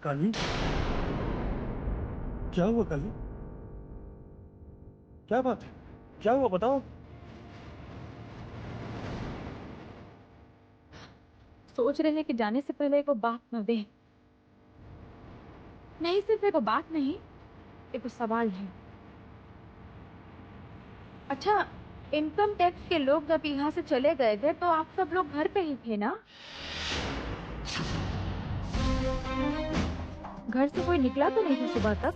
काली, क्या हुआ काली? क्या बात है? क्या हुआ बताओ? सोच रहे हैं कि जाने से पहले एक बात न दे। नहीं, सिर्फ एक बात नहीं, एक सवाल है। अच्छा, इनकम टैक्स के लोग जब यहाँ से चले गए थे तो आप सब लोग घर पे ही थे ना? घर से कोई निकला तो नहीं था सुबह तक?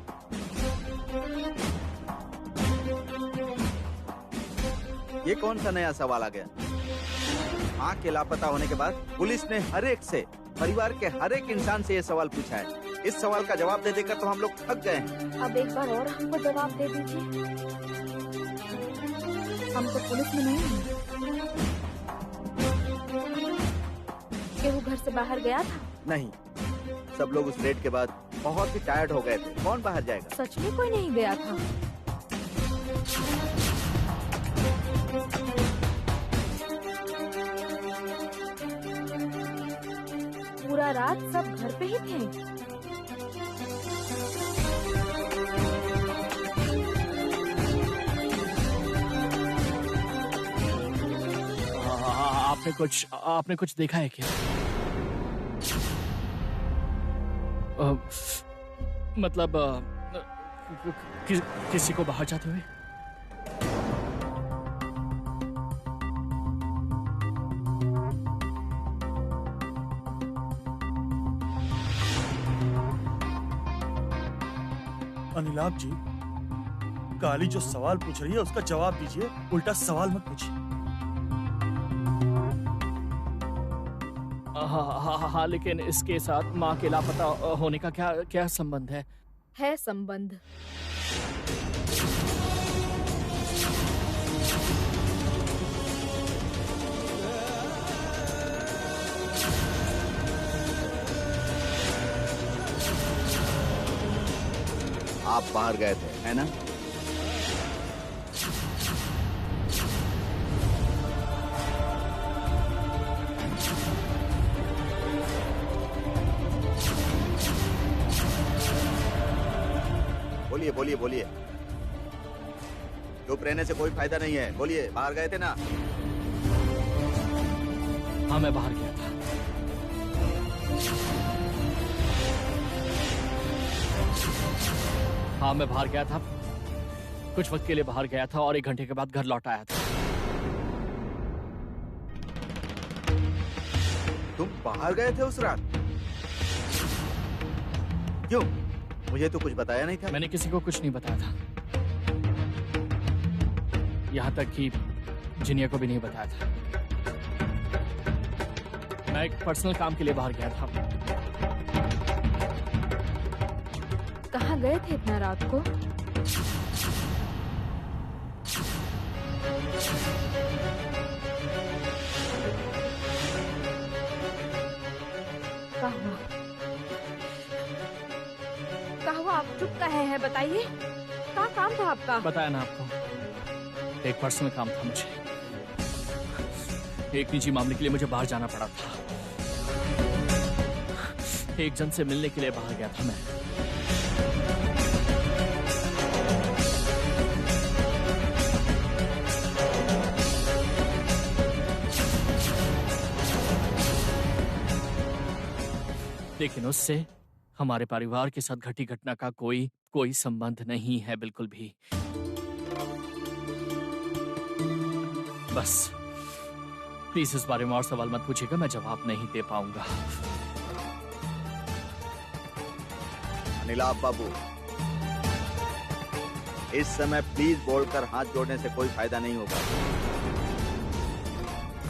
ये कौन सा नया सवाल आ गया? माँ के लापता होने के बाद पुलिस ने हर एक से, परिवार के हर एक इंसान से ये सवाल पूछा है। इस सवाल का जवाब दे देकर तो हम लोग थक गए हैं। अब एक बार और हमको जवाब दे दीजिए। हम तो पुलिस में नहीं हैं। कि वो घर से बाहर गया था? नहीं, सब लोग उस रेड के बाद बहुत ही टायर्ड हो गए थे। कौन बाहर जाएगा? सच में कोई नहीं गया था? पूरा रात सब घर पे ही थे? आपने कुछ देखा है क्या? अ, मतलब किसी को बाहर जाते हुए? अनिलाभ जी, काली जो सवाल पूछ रही है उसका जवाब दीजिए, उल्टा सवाल मत पूछिए। हाँ, लेकिन इसके साथ माँ के लापता होने का क्या क्या संबंध है? है संबंध। आप बाहर गए थे, है ना? बोलिए बोलिए बोलिए। चुप रहने से कोई फायदा नहीं है। बोलिए, बाहर गए थे ना? हाँ, मैं बाहर गया था। हाँ, मैं बाहर गया था। कुछ वक्त के लिए बाहर गया था और 1 घंटे के बाद घर लौट आया था। तुम बाहर गए थे उस रात? क्यों? मुझे तो कुछ बताया नहीं था। मैंने किसी को कुछ नहीं बताया था। यहाँ तक कि जिनिया को भी नहीं बताया था। मैं एक पर्सनल काम के लिए बाहर गया था। कहाँ गए थे इतना रात को? क्या हुआ? क्या हुआ? आप चुप कहे हैं, बताइए। क्या काम था आपका? बताया ना आपको, एक पर्सनल काम था मुझे। एक निजी मामले के लिए मुझे बाहर जाना पड़ा था। एक जन से मिलने के लिए बाहर गया था मैं। लेकिन उससे हमारे परिवार के साथ घटी घटना का कोई संबंध नहीं है, बिल्कुल भी। बस प्लीज इस बारे में और सवाल मत पूछिएगा, मैं जवाब नहीं दे पाऊंगा। अनिलाभ बाबू, इस समय प्लीज बोलकर हाथ जोड़ने से कोई फायदा नहीं होगा।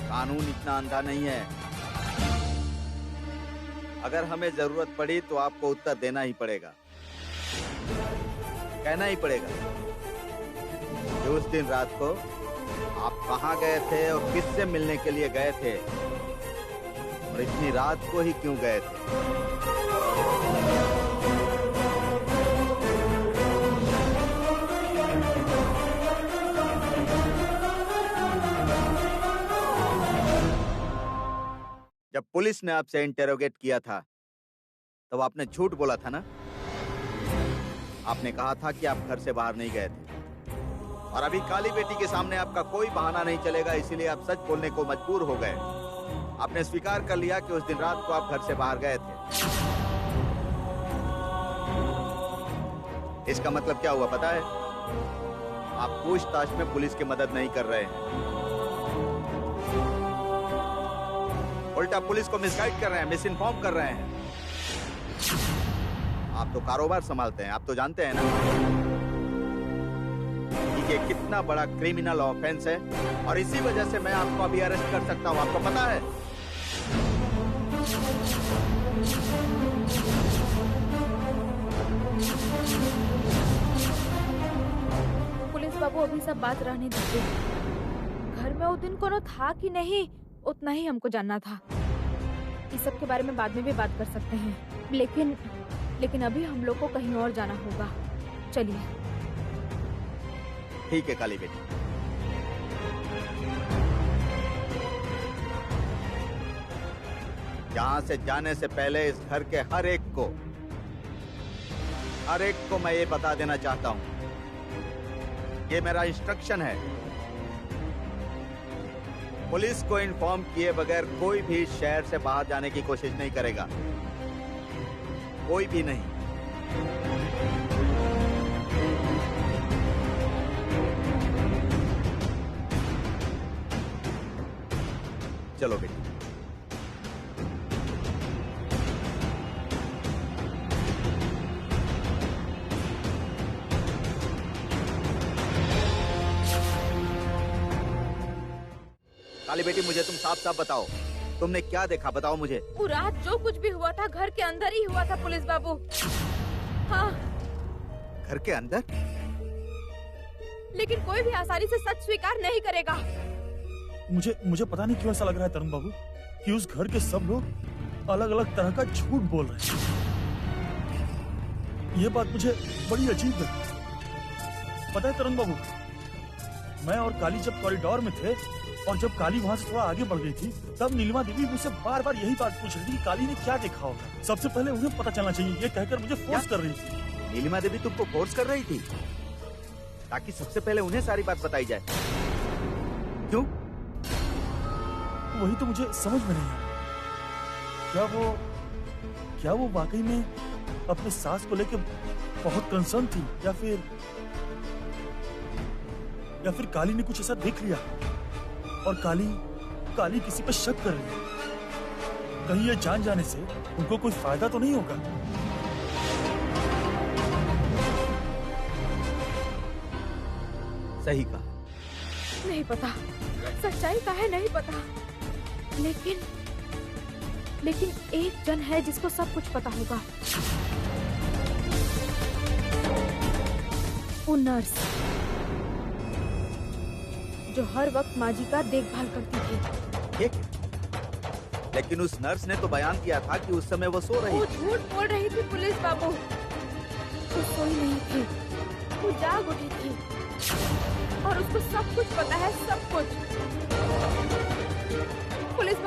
कानून इतना अंधा नहीं है। अगर हमें जरूरत पड़ी तो आपको उत्तर देना ही पड़ेगा, कहना ही पड़ेगा कि उस दिन रात को आप कहाँ गए थे और किससे मिलने के लिए गए थे, और इतनी रात को ही क्यों गए थे। जब पुलिस ने आपसे इंटेरोगेट किया था तब आपने झूठ बोला था ना। आपने कहा था कि आप घर से बाहर नहीं गए थे, और अभी काली बेटी के सामने आपका कोई बहाना नहीं चलेगा, इसीलिए आप सच बोलने को मजबूर हो गए। आपने स्वीकार कर लिया कि उस दिन रात को आप घर से बाहर गए थे। इसका मतलब क्या हुआ पता है? आप पूछताछ में पुलिस की मदद नहीं कर रहे हैं, उल्टा पुलिस को मिसगाइड कर रहे हैं, मिस इन्फॉर्म कर रहे हैं। आप तो कारोबार संभालते हैं, आप तो जानते हैं ना कि ये कितना बड़ा क्रिमिनल ऑफेंस है, और इसी वजह से मैं आपको अभी अरेस्ट कर सकता हूं, आपको पता है? पुलिस बाबू अभी सब बात रहने दीजिए। घर में वो दिन कोनो था कि नहीं, उतना ही हमको जानना था। इस सब के बारे में बाद में भी बात कर सकते हैं, लेकिन अभी हम लोग को कहीं और जाना होगा। चलिए। ठीक है काली बेटी। यहाँ से जाने से पहले इस घर के हर एक को मैं ये बता देना चाहता हूँ, ये मेरा इंस्ट्रक्शन है। पुलिस को इन्फॉर्म किए बगैर कोई भी शहर से बाहर जाने की कोशिश नहीं करेगा, कोई भी नहीं। चलो बेटी। काली बेटी, मुझे तुम साफ साफ बताओ, तुमने क्या देखा? बताओ मुझे। वो रात जो कुछ भी हुआ था घर के अंदर ही हुआ था पुलिस बाबू। हाँ। घर के अंदर? लेकिन कोई भी आसानी से सच स्वीकार नहीं करेगा। मुझे पता नहीं क्यों ऐसा लग रहा है तरुण बाबू कि उस घर के सब लोग अलग अलग तरह का झूठ बोल रहे हैं। ये बात मुझे बड़ी अजीब लगी। पता है तरुण बाबू, मैं और काली जब कॉरिडोर में थे और जब काली वहाँ से थोड़ा आगे बढ़ गई थी, तब नीलिमा देवी मुझसे बार बार यही बात पूछ रही थी कि काली ने क्या देखा होगा। सबसे पहले उन्हें पता चलना चाहिए, ये कहकर मुझे फोर्स कर रही थी। नीलिमा देवी तुमको फोर्स कर रही थी ताकि सबसे पहले उन्हें सारी बात बताई जाए? क्यों? वही तो मुझे समझ में नहीं आया। क्या वो वाकई में अपने सास को लेकर बहुत कंसर्न थी, या फिर काली ने कुछ ऐसा देख लिया और काली किसी पर शक कर रही है। कहीं ये जान जाने से उनको कोई फायदा तो नहीं होगा? सही कहा। नहीं पता, सच्चाई का है नहीं पता, लेकिन एक जन है जिसको सब कुछ पता होगा। वो नर्स जो हर वक्त माजी का देखभाल करती थी। ठीक, लेकिन उस नर्स ने तो बयान दिया था कि उस समय वो सो रही वो थी। झूठ बोल रही थी पुलिस बाबू। वो सोई नहीं थी, वो जाग उठी थी और उसको सब कुछ पता है, सब कुछ। पुलिस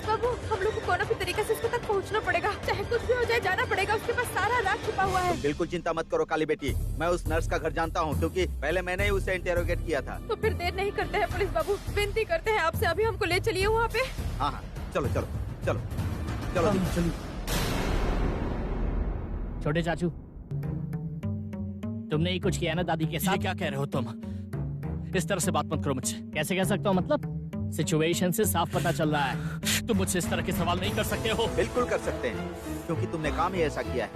बाबू, हम लोग को कोई भी तरीके से उसके तक पहुंचना पड़ेगा, चाहे कुछ भी हो जाए, जाना पड़ेगा। उसके पास सारा राज छुपा हुआ है। बिल्कुल चिंता मत करो काली बेटी, मैं उस नर्स का घर जानता हूँ, क्योंकि पहले मैंने ही उसे इंटेरोगेट किया था। तो फिर देर नहीं करते हैं पुलिस बाबू, विनती करते हैं आपसे, अभी हमको ले चलिए वहाँ पे। हाँ, चलो चलो चलो चलो चलिए। छोटे चाचू, तुमने ही कुछ किया ना दादी के साथ? क्या कह रहे हो तुम? इस तरह से बात मत करो मुझसे। कैसे कह सकता हूँ? मतलब सिचुएशन से साफ पता चल रहा है। तुम मुझसे इस तरह के सवाल नहीं कर सकते हो। बिल्कुल कर सकते हैं, क्योंकि तुमने काम ही ऐसा किया है।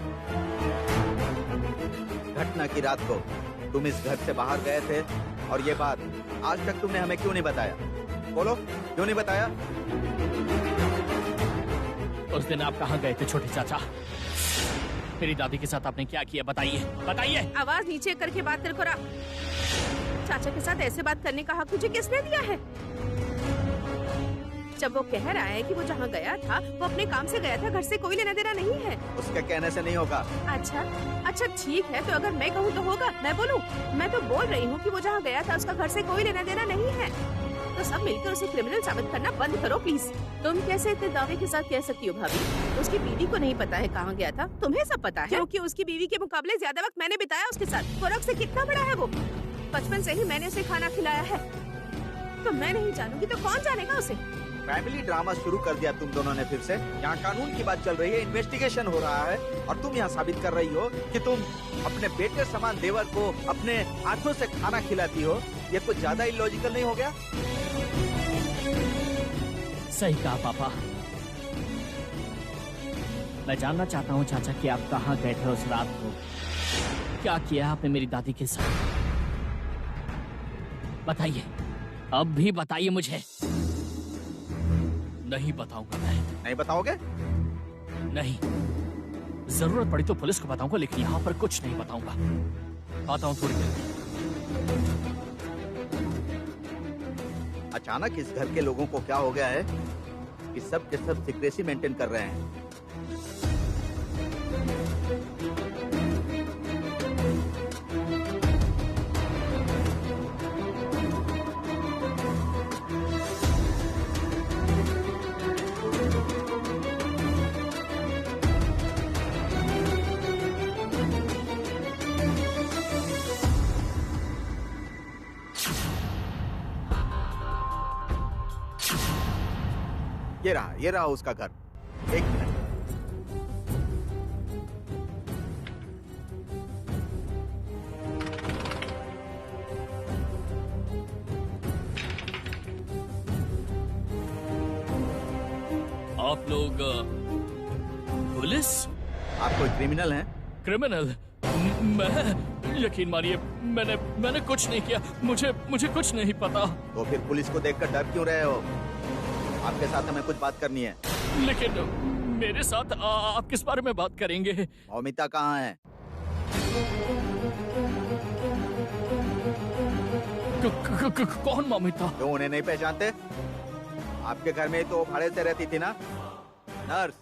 घटना की रात को तुम इस घर से बाहर गए थे, और ये बात आज तक तुमने हमें क्यों नहीं बताया? बोलो, क्यों नहीं बताया? उस दिन आप कहाँ गए थे छोटे चाचा? मेरी दादी के साथ आपने क्या किया? बताइए बताइए। आवाज नीचे करके बात कर करा। चाचा के साथ ऐसे बात करने का हक तुझे किसने दिया है? जब वो कह रहा है कि वो जहाँ गया था वो अपने काम से गया था, घर से कोई लेना देना नहीं है। उसके कहने से नहीं होगा। अच्छा ठीक है, तो अगर मैं कहूँ तो होगा? मैं बोलूँ? मैं तो बोल रही हूँ कि वो जहाँ गया था उसका घर से कोई लेना देना नहीं है। तो सब मिलकर उसे क्रिमिनल साबित करना बंद करो प्लीज। तुम कैसे इतने दावे के साथ कह सकती हो भाभी? उसकी बीवी को नहीं पता है कहाँ गया था, तुम्हें सब पता है, क्योंकि उसकी बीवी के मुकाबले ज्यादा वक्त मैंने बिताया उसके साथ। फर्क से कितना बड़ा है वो। बचपन से ही मैंने उसे खाना खिलाया है, तो मैं नहीं जानूंगी तो कौन जानेगा उसे? फैमिली ड्रामा शुरू कर दिया तुम दोनों ने फिर से। यहाँ कानून की बात चल रही है, इन्वेस्टिगेशन हो रहा है, और तुम यहाँ साबित कर रही हो कि तुम अपने बेटे समान देवर को अपने हाथों से खाना खिलाती हो। ये कुछ ज्यादा इलॉजिकल नहीं हो गया? सही कहा पापा। मैं जानना चाहता हूँ चाचा कि आप कहाँ गए थे उस रात को, क्या किया आपने मेरी दादी के साथ? बताइए, अब भी बताइए मुझे। नहीं बताऊंगा मैं। नहीं बताओगे? नहीं, जरूरत पड़ी तो पुलिस को बताऊंगा, लेकिन यहाँ पर कुछ नहीं बताऊंगा। आता हूँ थोड़ी देर। अचानक इस घर के लोगों को क्या हो गया है कि सब के सब सीक्रेसी मेंटेन कर रहे हैं। ये रहा उसका घर। एक मिनट। आप लोग पुलिस? आप कोई क्रिमिनल हैं? क्रिमिनल? मैं? यकीन मानिए, मैंने कुछ नहीं किया। मुझे कुछ नहीं पता। तो फिर पुलिस को देखकर डर क्यों रहे हो? आपके साथ हमें कुछ बात करनी है। लेकिन मेरे साथ आप किस बारे में बात करेंगे? मौमिता कहाँ है? कौन मौमिता? क्यों उन्हें नहीं पहचानते? आपके घर में तो भाड़े से रहती थी ना, नर्स।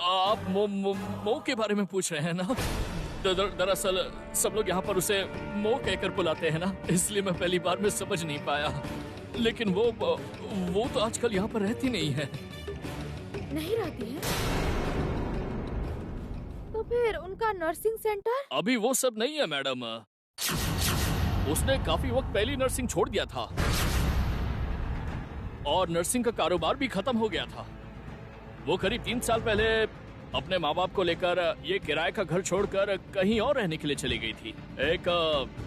आप मो के बारे में पूछ रहे हैं ना? दरअसल सब लोग यहाँ पर उसे मो कहकर बुलाते हैं ना, इसलिए मैं पहली बार में समझ नहीं पाया। लेकिन वो तो आजकल यहाँ पर रहती नहीं है। नहीं रहती है? तो फिर उनका नर्सिंग सेंटर? अभी वो सब नहीं है मैडम। उसने काफी वक्त पहले नर्सिंग छोड़ दिया था, और नर्सिंग का कारोबार भी खत्म हो गया था। वो करीब 3 साल पहले अपने माँ बाप को लेकर ये किराए का घर छोड़कर कहीं और रहने के लिए चली गई थी। एक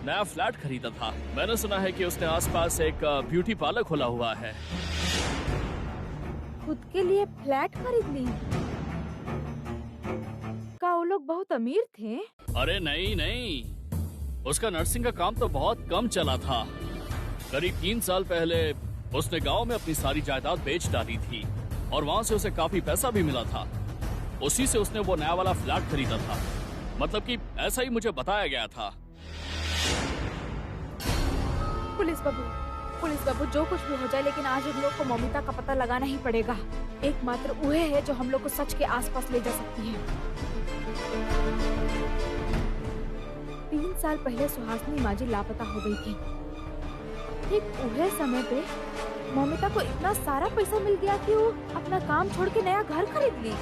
नया फ्लैट खरीदा था। मैंने सुना है कि उसने आसपास एक ब्यूटी पार्लर खोला हुआ है। खुद के लिए फ्लैट खरीद ली? क्या वो लोग बहुत अमीर थे? अरे नहीं, उसका नर्सिंग का काम तो बहुत कम चला था। करीब 3 साल पहले उसने गांव में अपनी सारी जायदाद बेच डाली थी, और वहाँ से उसे काफी पैसा भी मिला था। उसी से उसने वो नया वाला फ्लैट खरीदा था। मतलब कि ऐसा ही मुझे बताया गया था। पुलिस बाबू जो कुछ भी हो जाए, लेकिन आज हम लोग को मौमिता का पता लगाना ही पड़ेगा। एकमात्र वह है जो हम लोग को सच के आसपास ले जा सकती है। 3 साल पहले सुहासिनी माजी लापता हो गई थी। ठीक उहे समय पे मौमिता को इतना सारा पैसा मिल गया कि वो अपना काम छोड़ के नया घर खरीद ली।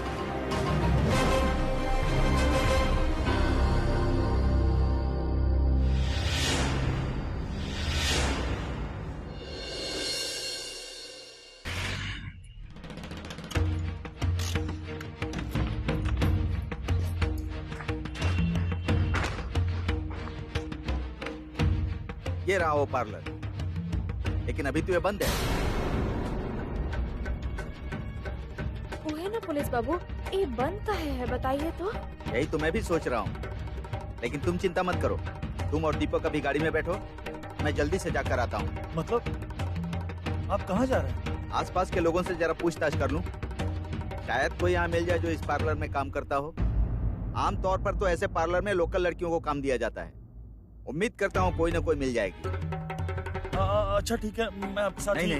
ये रहा वो पार्लर, लेकिन अभी तो ये बंद है। वो है ना पुलिस बाबू, ये बंद का है बताइए तो। यही तो मैं भी सोच रहा हूँ, लेकिन तुम चिंता मत करो। तुम और दीपक अभी गाड़ी में बैठो, मैं जल्दी से जाकर आता हूँ। मतलब आप कहाँ जा रहे हैं? आसपास के लोगों से जरा पूछताछ कर लूं, शायद कोई यहाँ मिल जाए जो इस पार्लर में काम करता हो। आमतौर पर तो ऐसे पार्लर में लोकल लड़कियों को काम दिया जाता है। उम्मीद करता हूँ कोई ना कोई मिल जाएगी। अच्छा ठीक है, मैं आपके साथ नहीं,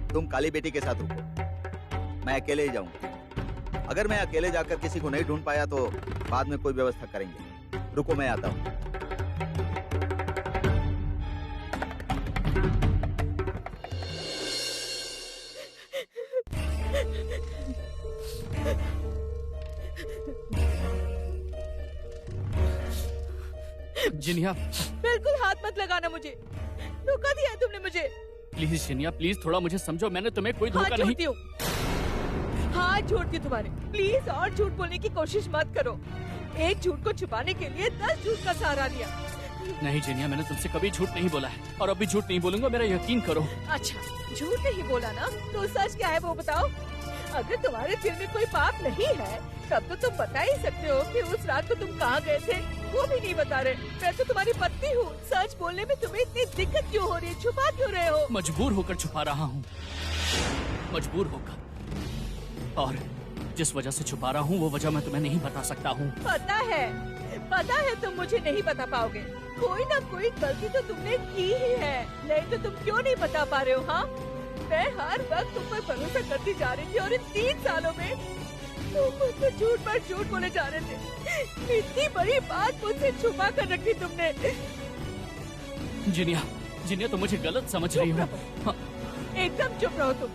तुम काली बेटी के साथ रुको, मैं अकेले ही जाऊंगा। अगर मैं अकेले जाकर किसी को नहीं ढूंढ पाया तो बाद में कोई व्यवस्था करेंगे। रुको, मैं आता हूँ। जिनिया बिल्कुल हाथ मत लगाना मुझे। धोखा दिया है तुमने मुझे। प्लीज जिनिया, प्लीज थोड़ा मुझे समझो, मैंने तुम्हें कोई हाथ धोखा नहीं। जोड़ती हूँ, हाथ जोड़ती हूँ तुम्हारे। प्लीज और झूठ बोलने की कोशिश मत करो। एक झूठ को छुपाने के लिए 10 झूठ का सहारा लिया। नहीं जिनिया, मैंने तुमसे कभी झूठ नहीं बोला है और अभी झूठ नहीं बोलूंगा, मेरा यकीन करो। अच्छा, झूठ नहीं बोला ना, तो सच क्या है वो बताओ। अगर तुम्हारे दिल में कोई पाप नहीं है तब तो तुम बता ही सकते हो कि उस रात को तुम कहाँ गए थे। वो भी नहीं बता रहे। मैं तो तुम्हारी पत्नी हूँ। सच बोलने में तुम्हें इतनी दिक्कत क्यों हो रही है? छुपा क्यों रहे हो? मजबूर होकर छुपा रहा हूँ, मजबूर होकर। और जिस वजह से छुपा रहा हूँ वो वजह मैं तुम्हें नहीं बता सकता हूँ। पता है तुम मुझे नहीं बता पाओगे। कोई ना कोई गलती तो तुमने की ही है, नहीं तो तुम क्यों नहीं बता पा रहे हो? हाँ, मैं हर वक्त तुम पर भरोसा करती जा रही थी और इन 3 सालों में तुम मुझसे झूठ पर झूठ बोले जा रहे थे। इतनी बड़ी बात मुझसे छुपा कर रखी तुमने। जिनिया, जिनिया तुम मुझे गलत समझ रही हो। हाँ, एकदम चुप रहो तुम।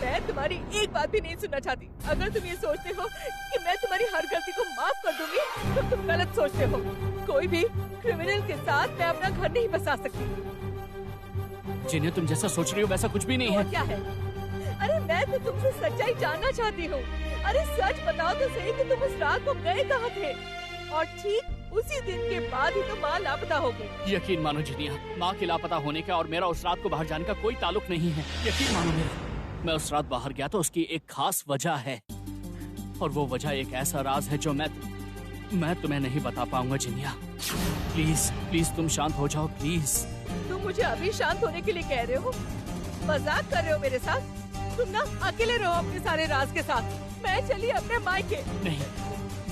मैं तुम्हारी एक बात भी नहीं सुनना चाहती। अगर तुम ये सोचते हो कि मैं तुम्हारी हर गलती को माफ कर दूंगी तो तुम गलत सोचते हो। कोई भी क्रिमिनल के साथ मैं अपना घर नहीं बसा सकती। जिनिया तुम जैसा सोच रही हो वैसा कुछ भी नहीं और है। क्या है? अरे मैं तो तुमसे सच्चाई जानना चाहती हूँ। अरे सच बताओ तो सही कि तुम उस रात को गए कहाँ थे? और ठीक उसी दिन के बाद ही तो माँ लापता हो गई। यकीन मानो जिनिया, माँ के लापता होने का और मेरा उस रात को बाहर जाने का कोई ताल्लुक नहीं है। यकीन मानो मेरा, मैं उस रात बाहर गया तो उसकी एक खास वजह है और वो वजह एक ऐसा राज है जो मैं तुम्हें नहीं बता पाऊंगा। जिनिया प्लीज प्लीज तुम शांत हो जाओ प्लीज। तुम मुझे अभी शांत होने के लिए कह रहे हो? मजाक कर रहे हो मेरे साथ? तुम ना अकेले रहो अपने सारे राज के साथ। मैं चली अपने मायके। नहीं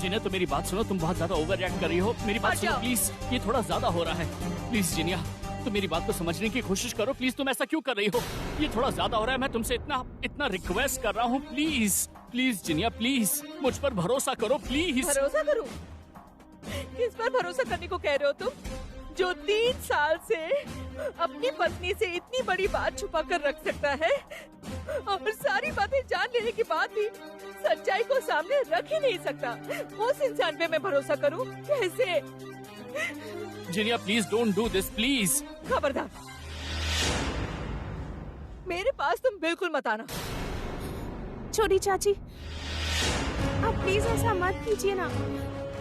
जिनिया, तो मेरी बात सुनो, तुम बहुत ज्यादा ओवर रिएक्ट कर रही हो। मेरी बात सुनो प्लीज, ये थोड़ा ज्यादा हो रहा है। प्लीज जिनिया, तुम मेरी बात को समझने की कोशिश करो। प्लीज तुम ऐसा क्यों कर रही हो? ये थोड़ा ज्यादा हो रहा है। मैं तुमसे इतना रिक्वेस्ट कर रहा हूँ। प्लीज प्लीज जिनिया, प्लीज मुझ पर भरोसा करो प्लीज। भरोसा करूं? किस पर भरोसा करने को कह रहे हो तुम? जो 3 साल से अपनी पत्नी से इतनी बड़ी बात छुपा कर रख सकता है और सारी बातें जान लेने के बाद भी सच्चाई को सामने रख ही नहीं सकता, उस इंसान पे मैं भरोसा करूं? कैसे? Jinia please don't do this please. खबरदार, मेरे पास तुम बिल्कुल मत आना। छोटी चाची, आप प्लीज ऐसा मत कीजिए ना।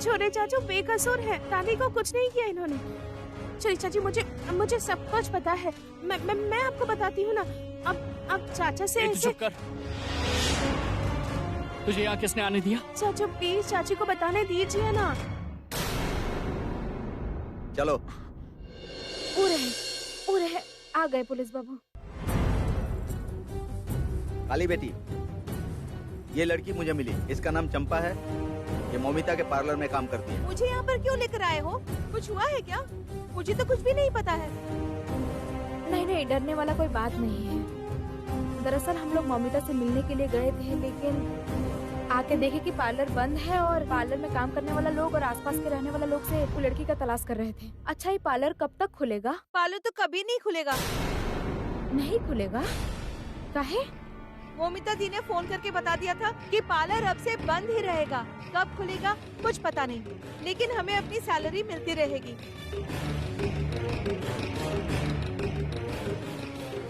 छोटे चाचू बेकसूर है, दादी को कुछ नहीं किया इन्होंने। छोटी चाची, मुझे सब कुछ पता है। मैं आपको बताती हूँ ना। अब चाचा से तू ऐसे। चुप कर। तुझे यहाँ किसने आने दिया? चाचू प्लीज चाची को बताने दीजिए ना। चलो। उरे आ गए पुलिस बाबू। काली बेटी, ये लड़की मुझे मिली। इसका नाम चंपा है। ये मोमिता के पार्लर में काम करती है। मुझे यहाँ पर क्यों लेकर आए हो? कुछ हुआ है क्या? मुझे तो कुछ भी नहीं पता है। नहीं, डरने वाला कोई बात नहीं है। दरअसल हम लोग मोमिता से मिलने के लिए गए थे, लेकिन आके देखे कि पार्लर बंद है और पार्लर में काम करने वाला लोग और आसपास के रहने वाला लोग से वो लड़की का तलाश कर रहे थे। अच्छा, ये पार्लर कब तक खुलेगा? पार्लर तो कभी नहीं खुलेगा। नहीं खुलेगा? काहे? मोमिता दी ने फोन करके बता दिया था कि पार्लर अब से बंद ही रहेगा। कब खुलेगा कुछ पता नहीं, लेकिन हमें अपनी सैलरी मिलती रहेगी।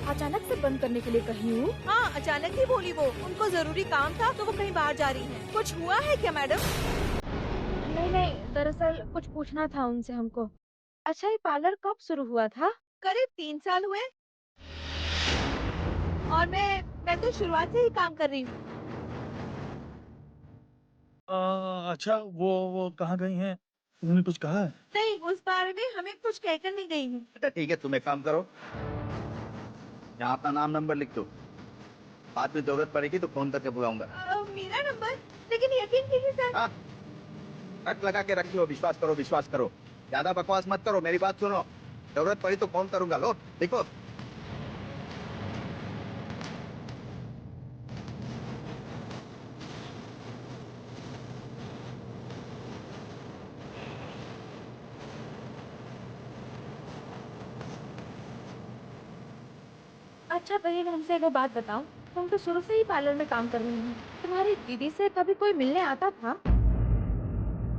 अचानक से बंद करने के लिए कही हूँ? हाँ, अचानक ही बोली वो। उनको जरूरी काम था तो वो कहीं बाहर जा रही हैं। कुछ हुआ है क्या मैडम? नहीं, दरअसल कुछ पूछना था उनसे हमको। अच्छा, ये पार्लर कब शुरू हुआ था? करीब 3 साल हुए और मैं तो शुरुआत से ही काम कर रही हूँ। अच्छा, वो कहाँ गई हैं? उन्होंने कुछ कहा है? नहीं, उस बारे में हमें कुछ कहकर नहीं गई हूँ। अच्छा ठीक है, तुम एक काम करो, यहाँ अपना नाम नंबर लिख दो। बाद में जरूरत पड़ेगी तो फोन करके बुलाऊंगा। मेरा नंबर? लेकिन यकीन कीजिए सर। हाँ, कट लगा के रखियो। विश्वास करो। ज्यादा बकवास मत करो, मेरी बात सुनो। जरूरत पड़ी तो फोन करूंगा। लो देखो। अच्छा, पहले हमसे एक बात बताओ, तुम तो शुरू से ही पार्लर में काम कर रही हो। तुम्हारी दीदी से कभी कोई मिलने आता था?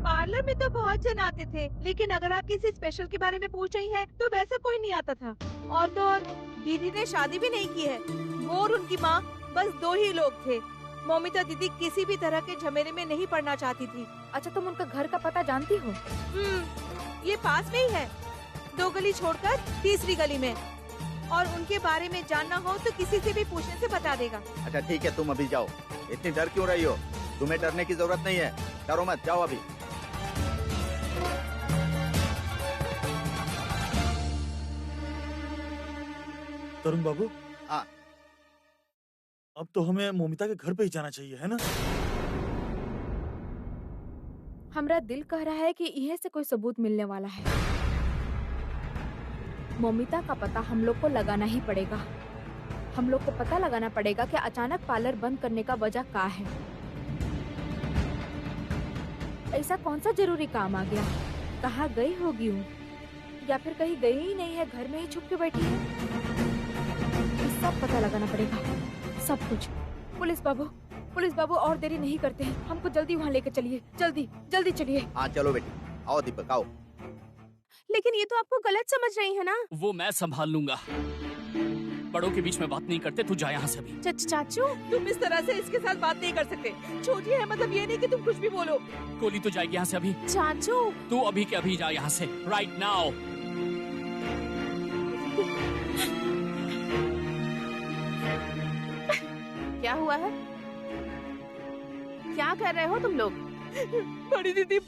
पार्लर में तो बहुत जन आते थे, लेकिन अगर आप किसी स्पेशल के बारे में पूछ रही हैं, तो वैसा कोई नहीं आता था। और तो और दीदी ने शादी भी नहीं की है। वो और उनकी माँ बस 2 ही लोग थे। मोमिता दीदी किसी भी तरह के झमेले में नहीं पड़ना चाहती थी। अच्छा, तुम उनका घर का पता जानती हो? ये पास में ही है, 2 गली छोड़कर तीसरी गली में। और उनके बारे में जानना हो तो किसी से भी पूछने से बता देगा। अच्छा ठीक है, तुम अभी जाओ। इतनी डर क्यों रही हो? तुम्हें डरने की जरूरत नहीं है, डरो मत, जाओ अभी। तरुण बाबू, हाँ। अब तो हमें मोमिता के घर पे ही जाना चाहिए, है ना? हमरा दिल कह रहा है कि यहीं से कोई सबूत मिलने वाला है। मोमिता का पता हम लोग को लगाना ही पड़ेगा। हम लोग को पता लगाना पड़ेगा कि अचानक पार्लर बंद करने का वजह क्या है। ऐसा कौन सा जरूरी काम आ गया? कहाँ गई होगी वो? या फिर कहीं गई ही नहीं है, घर में ही छुप के बैठी है? ये सब पता लगाना पड़ेगा, सब कुछ। पुलिस बाबू और देरी नहीं करते हैं, हमको जल्दी वहाँ लेकर चलिए, जल्दी जल्दी चलिए। हाँ चलो बेटी, आओ दीपक आओ। लेकिन ये तो आपको गलत समझ रही है ना। वो मैं संभाल लूंगा। बड़ों के बीच में बात नहीं करते, तू जा यहाँ से भी। चाचू, तुम इस तरह से इसके साथ बात नहीं कर सकते। छोटी है, मतलब ये नहीं कि तुम कुछ भी बोलो। कोली तो जाएगी यहाँ से अभी। चाचू, तू अभी के अभी जा यहाँ से, राइट नाउ। क्या हुआ है? क्या कर रहे हो तुम लोग? बड़ी दीदी,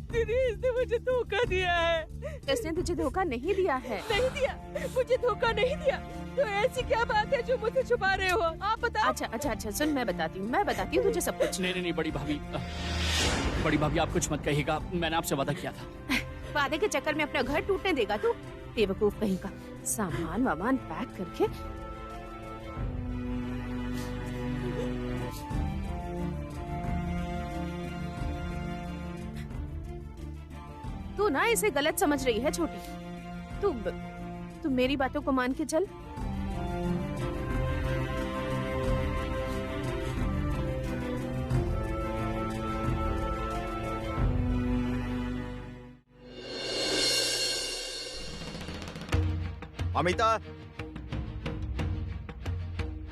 इसने मुझे धोखा दिया है। इसने तुझे धोखा नहीं दिया है। नहीं दिया, मुझे धोखा नहीं दिया। तो ऐसी क्या बात है जो मुझसे छुपा रहे हो? आप बताओ। अच्छा, सुन, मैं बताती हूँ तुझे सब कुछ। नहीं बड़ी भाभी आप कुछ मत कहिएगा, मैंने आपसे वादा किया था। वादे के चक्कर में अपना घर टूटने देगा तू? बेवकूफ कहीं का। सामान वामान पैक करके तू ना इसे गलत समझ रही है छोटी। तू मेरी बातों को मान के चल।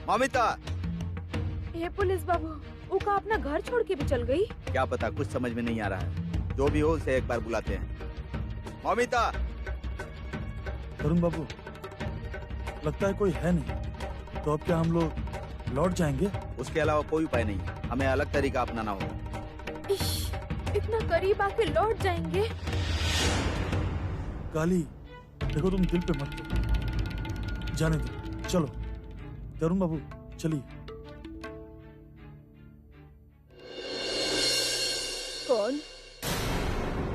ममिता, ये पुलिस बाबू, वो का अपना घर छोड़ के भी चल गई? क्या पता, कुछ समझ में नहीं आ रहा है। जो भी हो उसे एक बार बुलाते हैं। ममिता। तरुण बाबू, लगता है कोई है नहीं, तो अब क्या हम लोग लौट जाएंगे? उसके अलावा कोई उपाय नहीं, हमें अलग तरीका अपनाना होगा। इतना करीब आके लौट जाएंगे? काली, देखो तुम दिल पे मत लो, जाने दो। चलो तरुण बाबू, चलिए।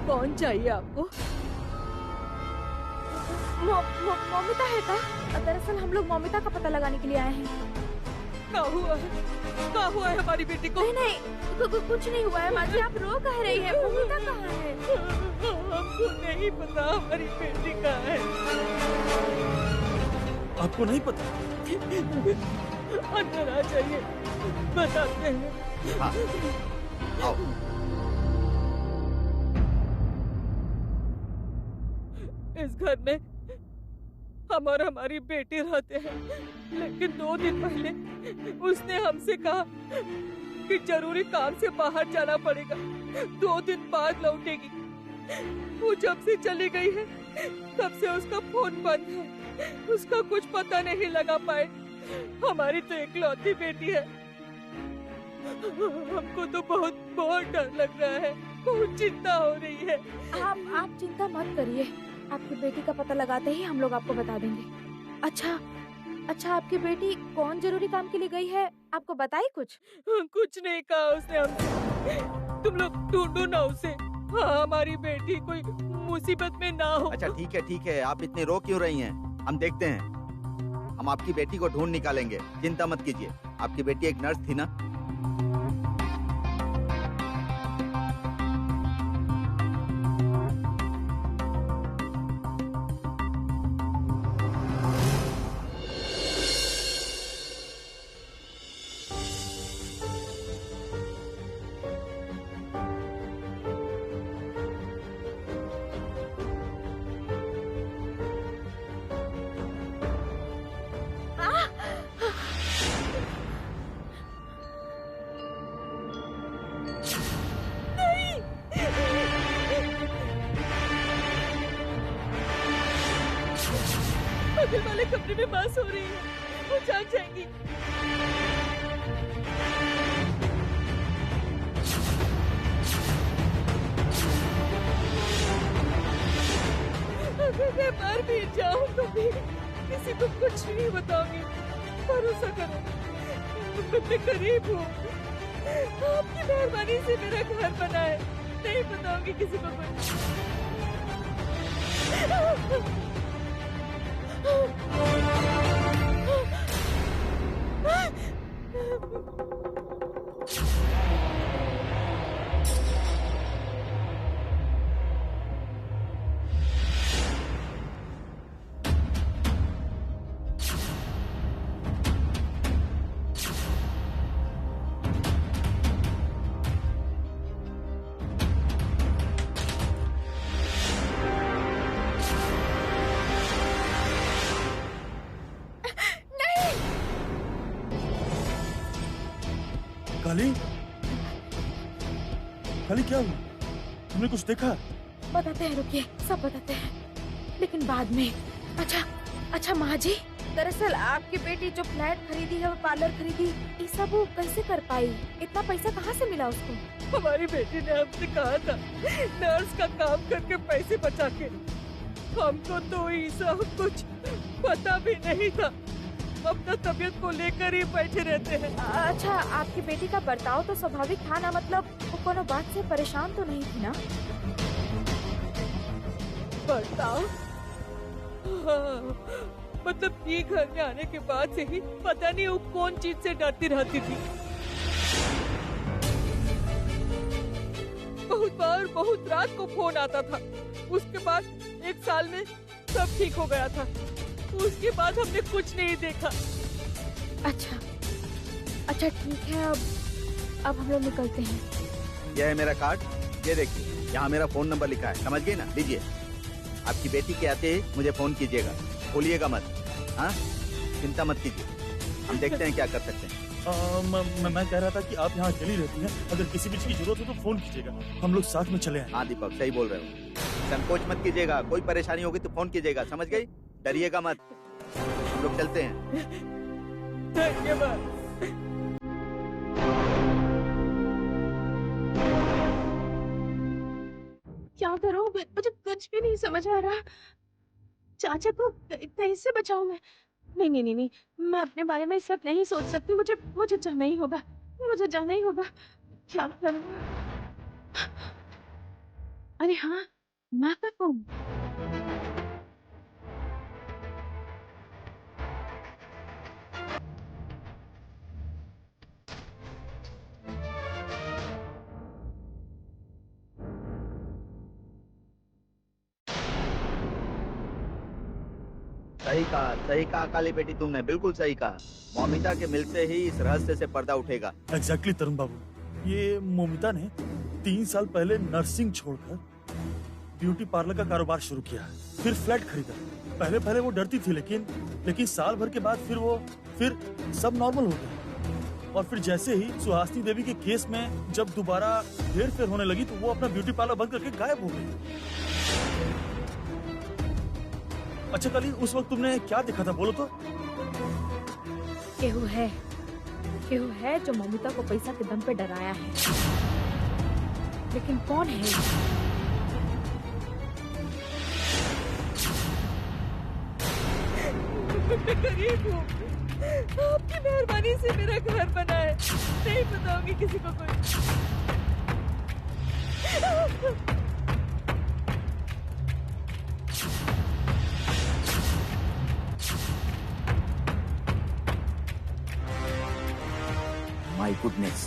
कौन चाहिए आपको? मोमिता है का? दरअसल हम लोग मोमिता का पता लगाने के लिए आए हैं। क्या हुआ है हमारी बेटी को? नहीं, कुछ नहीं हुआ है माँ जी, आप रो कह रही है। मोमिता कहाँ है? हमको नहीं पता हमारी बेटी कहाँ है। आपको नहीं पता? अंदर आ जाइए, बताते हैं। हाँ, आओ। इस घर में हम और हमारी बेटी रहते हैं, लेकिन 2 दिन पहले उसने हमसे कहा कि जरूरी काम से बाहर जाना पड़ेगा, 2 दिन बाद लौटेगी। वो जब से चली गई है तब से उसका फोन बंद है, उसका कुछ पता नहीं लगा पाए। हमारी तो इकलौती बेटी है। हमको तो बहुत डर लग रहा है, बहुत चिंता हो रही है। आप चिंता मत करिए, आपकी बेटी का पता लगाते ही हम लोग आपको बता देंगे। अच्छा, आपकी बेटी कौन जरूरी काम के लिए गई है, आपको बताई कुछ? कुछ नहीं कहा उसने हमसे। तुम लोग ढूंढो ना उसे। हाँ, हमारी बेटी कोई मुसीबत में ना हो। अच्छा ठीक है, आप इतनी रो क्यों रही हैं? हम देखते हैं, हम आपकी बेटी को ढूंढ निकालेंगे, चिंता मत कीजिए। आपकी बेटी एक नर्स थी ना? बगल वाले कमरे में माँ सो रही है, वो जाग जाएंगी। अगर मैं मर भी जाऊं तो भी किसी को कुछ नहीं बताऊंगी, भरोसा करो। मैं गरीब हूँ, आपकी मेहरबानी से मेरा घर बना है, नहीं बताऊंगी किसी को कुछ। काली, काली क्या हुआ? तुमने कुछ देखा? बताते हैं, रुकिए, सब बताते हैं, लेकिन बाद में। अच्छा माँ जी, दरअसल आपकी बेटी जो फ्लैट खरीदी है, वो पार्लर खरीदी, ये सब वो कैसे कर पाई? इतना पैसा कहाँ से मिला उसको? हमारी बेटी ने हमसे कहा था नर्स का काम करके पैसे बचा के। हमको तो ये सब कुछ पता भी नहीं था, अपना तबीयत को लेकर ही बैठे रहते हैं। अच्छा, आपकी बेटी का बर्ताव तो स्वाभाविक था ना, मतलब वो कोनो बात से परेशान तो नहीं थी ना? बर्ताव? हाँ, मतलब ये घर में आने के बाद से ही पता नहीं वो कौन चीज से डरती रहती थी। बहुत बार बहुत रात को फोन आता था, उसके बाद 1 साल में सब ठीक हो गया था। उसके बाद हमने कुछ नहीं देखा। अच्छा ठीक है, अब हम लोग निकलते हैं। यह है मेरा कार्ड, ये देखिए, यहाँ मेरा फोन नंबर लिखा है, समझ गए ना? लीजिए, आपकी बेटी के आते ही मुझे फोन कीजिएगा, भूलिएगा मत। हाँ, चिंता मत कीजिए, हम देखते हैं क्या कर सकते हैं। मैं कह रहा था कि आप यहाँ अकेली रहती हैं, अगर किसी भी चीज की जरूरत हो तो फोन कीजिएगा, हम लोग साथ में चले आए। हाँ दीपक, सही बोल रहे हो, संकोच मत कीजिएगा, कोई परेशानी होगी तो फोन कीजिएगा, समझ गई? डरिएगा मत, हम लोग चलते हैं। धन्यवाद। क्या करूं, मुझे कुछ भी नहीं समझ आ रहा। चाचा को कैसे बचाऊं मैं? नहीं, मैं अपने बारे में सब नहीं सोच सकती। मुझे जाना ही होगा, मुझे जाना ही होगा। क्या करूं? अरे हाँ, मैं करूं? सही कहा काली बेटी, तुमने बिल्कुल सही कहा। मोमिता के मिलते ही इस रहस्य से पर्दा उठेगा। एग्जैक्टली तरुण बाबू, ये मोमिता ने 3 साल पहले नर्सिंग छोड़कर ब्यूटी पार्लर का कारोबार शुरू किया, फिर फ्लैट खरीदा। पहले वो डरती थी, लेकिन साल भर के बाद फिर सब नॉर्मल हो गया। और फिर जैसे ही सुहासिनी देवी के केस में जब दोबारा हेर-फेर होने लगी तो वो अपना ब्यूटी पार्लर बंद करके गायब हो गई। अच्छा काली, उस वक्त तुमने क्या देखा था, बोलो तो? केहू है जो मोमिता को पैसा के दम पे डराया है, लेकिन कौन है? मैं गरीब हूँ, आपकी मेहरबानी से मेरा घर बना है, नहीं बताऊंगी किसी को कुछ। माय गुडनेस,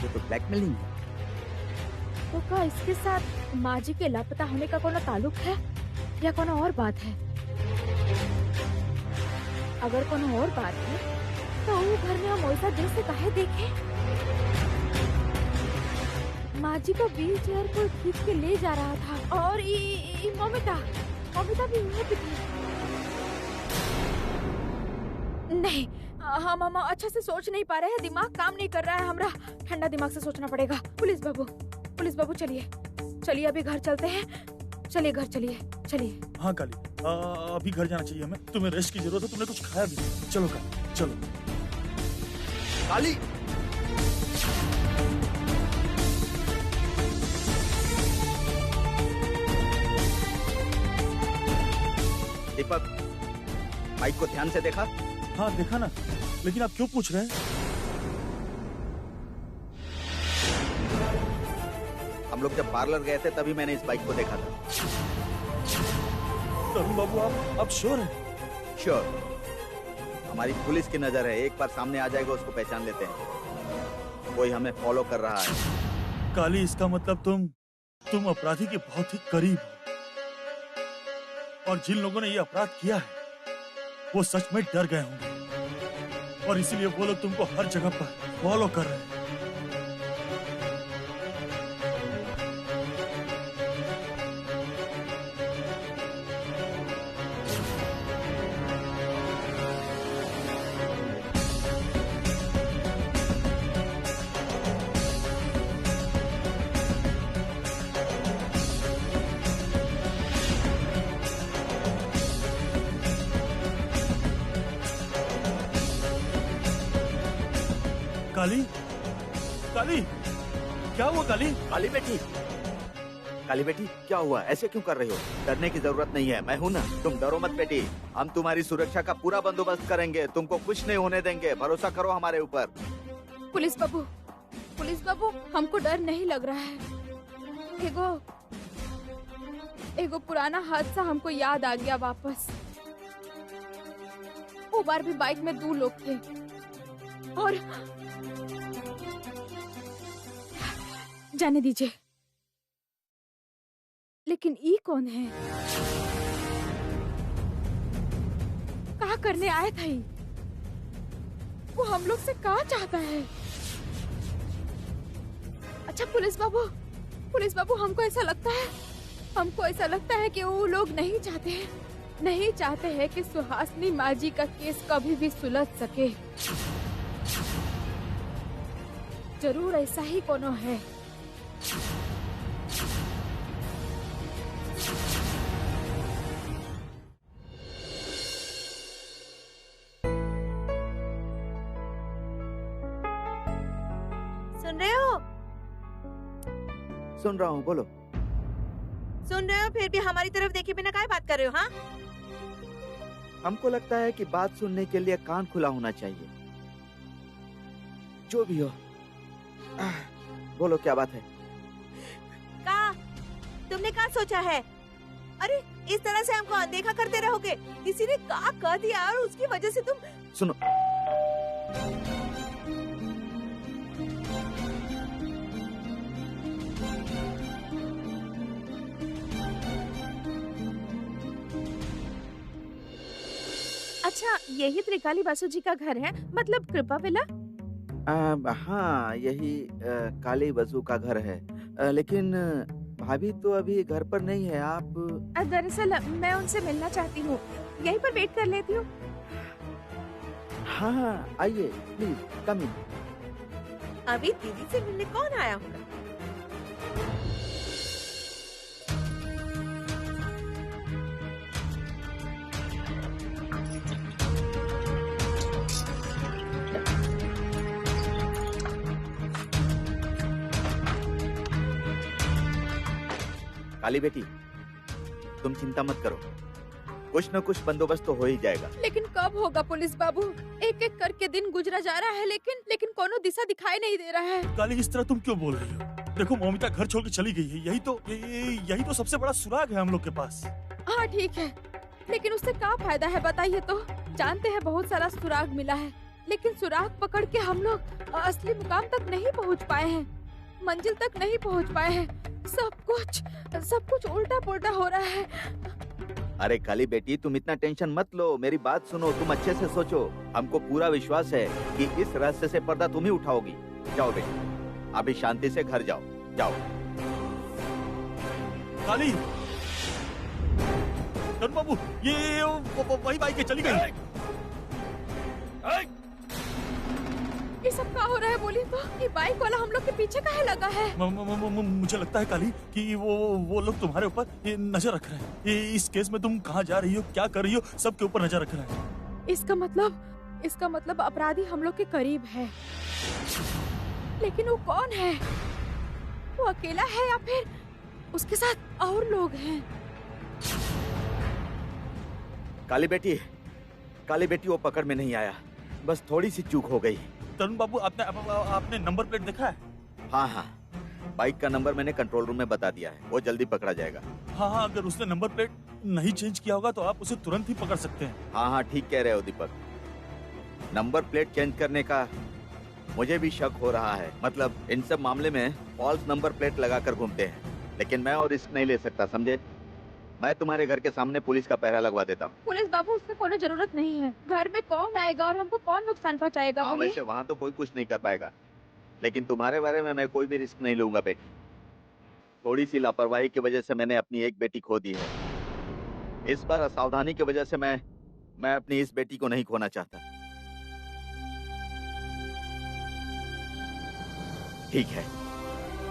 ये तो ब्लैकमेलिंग है। तो क्या इसके साथ माँ जी के लापता होने का कोनो ताल्लुक है या कोनो और बात है? अगर कोनो और बात है तो वो घर में हम वैसा दिल से काहे देखे? माँ जी का व्हील चेयर को खींच के ले जा रहा था और मोमिता भी वहाँ पे थी। नहीं, हम अच्छा से सोच नहीं पा रहे हैं, दिमाग काम नहीं कर रहा है हमरा। ठंडा दिमाग से सोचना पड़ेगा। पुलिस बाबू चलिए अभी घर चलते हैं। चलिए घर चलिए। चलिए। हाँ काली, अभी घर जाना चाहिए हमें। तुम्हें रेस्ट की जरूरत है, तुमने कुछ खाया भी नहीं। चलो काली, चलो। काली, दीपक, बाइक को ध्यान से देखा? हाँ देखा ना, लेकिन आप क्यों पूछ रहे हैं? हम लोग जब पार्लर गए थे तभी मैंने इस बाइक को देखा था। तरुण बाबू, आप श्योर हैं? श्योर। हमारी पुलिस की नजर है, एक बार सामने आ जाएगा उसको पहचान लेते हैं। कोई हमें फॉलो कर रहा है। काली, इसका मतलब तुम अपराधी के बहुत ही करीब हो, और जिन लोगों ने ये अपराध किया है वो सच में डर गए होंगे, और इसीलिए वो लोग तुमको हर जगह पर फॉलो कर रहे हैं। काली, काली, क्या हुआ काली? काली बेटी, काली बेटी, क्या हुआ? ऐसे क्यों कर रही हो? डरने की जरूरत नहीं है, मैं हूं ना। तुम डरो मत बेटी, हम तुम्हारी सुरक्षा का पूरा बंदोबस्त करेंगे, तुमको कुछ नहीं होने देंगे, भरोसा करो हमारे ऊपर। पुलिस बाबू, हमको डर नहीं लग रहा है। एगो पुराना हादसा हमको याद आ गया वापस। वो बार भी बाइक में 2 लोग थे, और जाने दीजिए, लेकिन ई कौन है? कहा करने आया था ई? वो हम लोग से कहा चाहता है? अच्छा पुलिस बाबू, हमको ऐसा लगता है कि वो लोग नहीं चाहते हैं कि सुहासिनी माजी का केस कभी भी सुलझ सके। जरूर ऐसा ही कोनो है। सुन रहे हो? सुन रहा हूँ, बोलो। सुन रहे हो? फिर भी हमारी तरफ देखे बिना काहे बात कर रहे हो? हाँ, हमको लगता है कि बात सुनने के लिए कान खुला होना चाहिए। जो भी हो, बोलो क्या बात है? तुमने क्या सोचा है? अरे इस तरह से हमको अनदेखा करते रहोगे? किसी ने क्या कह दिया और उसकी वजह से तुम... सुनो, अच्छा, यही त्रिकाली बासु जी का घर है, मतलब कृपा विला? हाँ, यही काली बसु का घर है, लेकिन भाभी तो अभी घर पर नहीं है। आप? दरअसल मैं उनसे मिलना चाहती हूँ, यहीं पर वेट कर लेती हूँ। हाँ, आइए प्लीज, कम इन। अभी दीदी से मिलने कौन आया होगा? काली बेटी, तुम चिंता मत करो, कुछ न कुछ बंदोबस्त तो हो ही जाएगा। लेकिन कब होगा पुलिस बाबू? एक एक करके दिन गुजरा जा रहा है, लेकिन कोनो दिशा दिखाई नहीं दे रहा है। काली, इस तरह तुम क्यों बोल रही हो? देखो, मौमिता घर छोड़ के चली गई है, यही तो सबसे बड़ा सुराग है हम लोग के पास। हाँ ठीक है, लेकिन उससे क्या फायदा है बताइए तो? जानते हैं बहुत सारा सुराग मिला है, लेकिन सुराग पकड़ के हम लोग असली मुकाम तक नहीं पहुंच पाए हैं, मंजिल तक नहीं पहुंच पाए हैं। सब कुछ उल्टा पुल्टा हो रहा है। अरे काली बेटी, तुम इतना टेंशन मत लो, मेरी बात सुनो, तुम अच्छे से सोचो। हमको पूरा विश्वास है कि इस रहस्य से पर्दा तुम ही उठाओगी। जाओ बेटी, अभी शांति से घर जाओ, जाओ। काली, तरुण बाबू, ये वही बाइक के चली गई। ये सब क्या हो रहा है बोलिए तो? ये बाइक वाला हम लोग के पीछे काहे लगा है? मुझे लगता है काली कि वो लोग तुम्हारे ऊपर ये नजर रख रहे हैं। इस केस में तुम कहाँ जा रही हो, क्या कर रही हो, सबके ऊपर नजर रख रहे हैं। इसका मतलब अपराधी हम लोग के करीब है, लेकिन वो कौन है? वो अकेला है या फिर उसके साथ और लोग हैं? काली बेटी वो पकड़ में नहीं आया, बस थोड़ी सी चूक हो गई। तरुण बाबू, आपने नंबर प्लेट देखा है? हाँ, बाइक का नंबर मैंने कंट्रोल रूम में बता दिया है, वो जल्दी पकड़ा जाएगा। हाँ, अगर उसने नंबर प्लेट नहीं चेंज किया होगा तो आप उसे तुरंत ही पकड़ सकते हैं। हाँ, ठीक कह रहे हो दीपक। नंबर प्लेट चेंज करने का मुझे भी शक हो रहा है। मतलब इन सब मामले में फॉल्स नंबर प्लेट लगाकर घूमते हैं, लेकिन मैं और रिस्क नहीं ले सकता, समझे? मैं तुम्हारे घर के सामने पुलिस का पहरा लगवा देता हूँ। पुलिस बाबू, उसकी कोई जरूरत नहीं है। घर में कौन आएगा और हमको कौन नुकसान पहुँचाएगा? हाँ, वैसे वहाँ तो कोई कुछ नहीं कर पाएगा, लेकिन तुम्हारे बारे में मैं कोई भी रिस्क नहीं लूंगा बेटी। थोड़ी सी लापरवाही की वजह से मैंने अपनी एक बेटी खो दी है। इस बार असावधानी की वजह से मैं अपनी इस बेटी को नहीं खोना चाहता। ठीक है,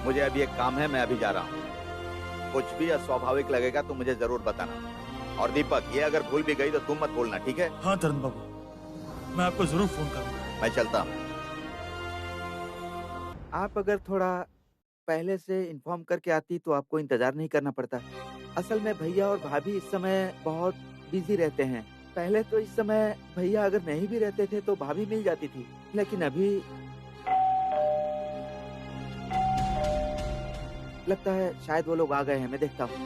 मुझे अभी एक काम है, मैं अभी जा रहा हूँ। कुछ भी अस्वाभाविक लगेगा तो मुझे जरूर बताना। और दीपक, ये अगर भूल भी गई तो तुम मत भूलना, ठीक है? हाँ तरुण बाबू, मैं आपको जरूर फोन करूंगा। मैं चलता हूँ। आप अगर थोड़ा पहले से इन्फॉर्म करके आती तो आपको इंतजार नहीं करना पड़ता। असल में भैया और भाभी इस समय बहुत बिजी रहते हैं। पहले तो इस समय भैया अगर नहीं भी रहते थे तो भाभी मिल जाती थी, लेकिन अभी लगता है शायद वो लोग आ गए हैं। मैं देखता हूँ।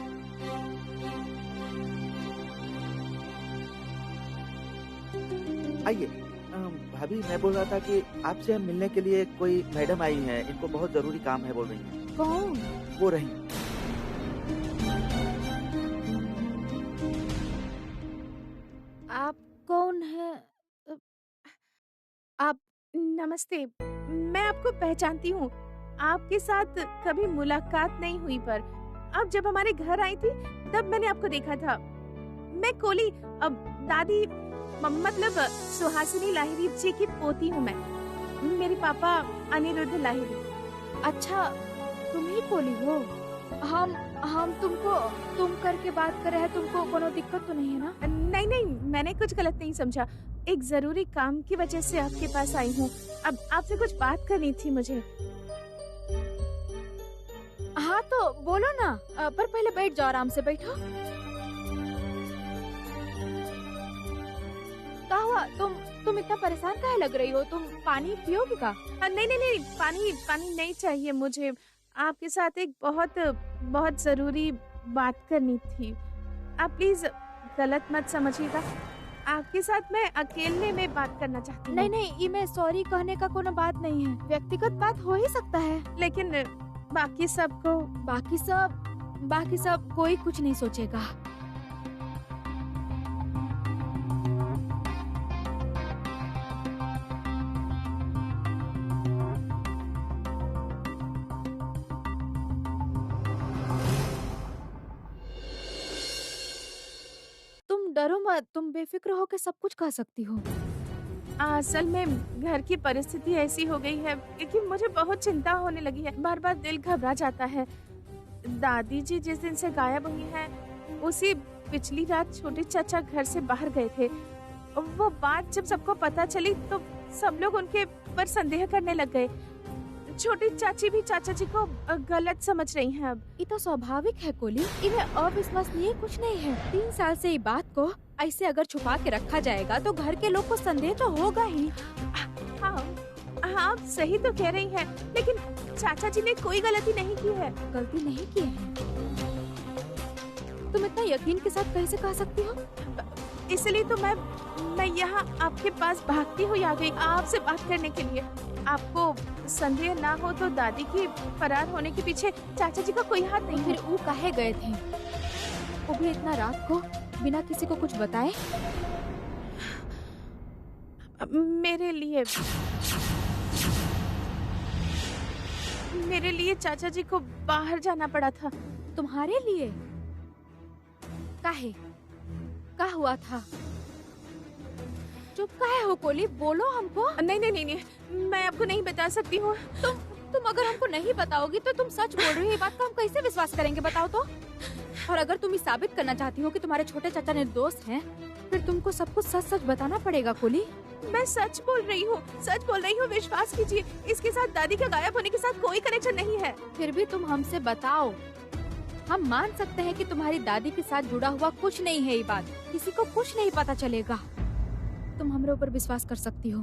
आइए। भाभी, मैं बोल रहा था कि आपसे मिलने के लिए कोई मैडम आई हैं, इनको बहुत जरूरी काम है बोल रही हैं। कौन? वो रही। आप कौन है? आप नमस्ते, मैं आपको पहचानती हूँ। आपके साथ कभी मुलाकात नहीं हुई, पर अब जब हमारे घर आई थी तब मैंने आपको देखा था। मैं कोली, अब दादी मतलब सुहासिनी लाहिरी जी की पोती हूँ मैं। मेरे पापा अनिरुद्ध लाहिरी। अच्छा, तुम ही कोली हो? हम तुमको तुम करके बात कर रहे हैं, तुमको कोनो दिक्कत तो नहीं है ना? नहीं, मैंने कुछ गलत नहीं समझा। एक जरूरी काम की वजह से आपके पास आई हूँ। अब आपसे कुछ बात करनी थी मुझे। हाँ तो बोलो ना, पर पहले बैठ जाओ, आराम से बैठो। क्या हुआ? तुम इतना परेशान काहे लग रही हो? तुम पानी पियोगी का? नहीं, पानी नहीं चाहिए मुझे। आपके साथ एक बहुत जरूरी बात करनी थी। आप प्लीज गलत मत समझिएगा। आपके साथ मैं अकेले में बात करना चाहती हूँ। नहीं, ये मैं सॉरी कहने का कोनो बात नहीं है। व्यक्तिगत बात हो ही सकता है, लेकिन बाकी सब कोई कुछ नहीं सोचेगा। तुम डरो मत, तुम बेफिक्र होकर सब कुछ कह सकती हो। असल में घर की परिस्थिति ऐसी हो गई है कि मुझे बहुत चिंता होने लगी है। बार बार दिल घबरा जाता है। दादी जी जिस दिन से गायब हुई हैं, उसी पिछली रात छोटे चाचा घर से बाहर गए थे। वो बात जब सबको पता चली तो सब लोग उनके पर संदेह करने लग गए। छोटी चाची भी चाचा जी को गलत समझ रही हैं। अब ये तो स्वाभाविक है कोली, इन्हें अविश्वसनीय कुछ नहीं है। 3 साल से ये बात को ऐसे अगर छुपा के रखा जाएगा तो घर के लोग को संदेह तो होगा ही। हाँ, आप सही तो कह रही हैं, लेकिन चाचा जी ने कोई गलती नहीं की है। गलती नहीं की है? तुम इतना यकीन के साथ कैसे कह सकती हो? इसलिए तो मैं यहाँ आपके पास भागती हुई आ गई, आपसे बात करने के लिए। आपको संदेह ना हो तो दादी की फरार होने के पीछे चाचा जी का कोई हाथ नहीं। फिर वो काहे गए थे? वो भी इतना रात को बिना किसी को कुछ बताए? मेरे लिए चाचा जी को बाहर जाना पड़ा था। तुम्हारे लिए? काहे? क्या हुआ था? चुप काहे हो कोली, बोलो हमको। नहीं नहीं नहीं नहीं, मैं आपको नहीं बता सकती हूँ। तुम अगर हमको नहीं बताओगी तो तुम सच बोल रही हो, ये बात का हम कैसे विश्वास करेंगे बताओ तो। और अगर तुम ये साबित करना चाहती हो कि तुम्हारे छोटे चाचा निर्दोष हैं, फिर तुमको सब कुछ सच सच बताना पड़ेगा कोली। मैं सच बोल रही हूँ, सच बोल रही हूँ, विश्वास कीजिए। इसके साथ दादी के गायब होने के साथ कोई कनेक्शन नहीं है। फिर भी तुम हमसे बताओ, हम मान सकते हैं कि तुम्हारी दादी के साथ जुड़ा हुआ कुछ नहीं है ये बात, किसी को कुछ नहीं पता चलेगा। तुम हमरे ऊपर विश्वास कर सकती हो।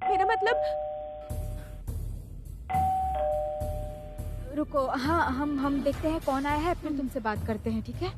मेरा मतलब, रुको, हाँ हम देखते हैं कौन आया है, फिर तुमसे बात करते हैं, ठीक है?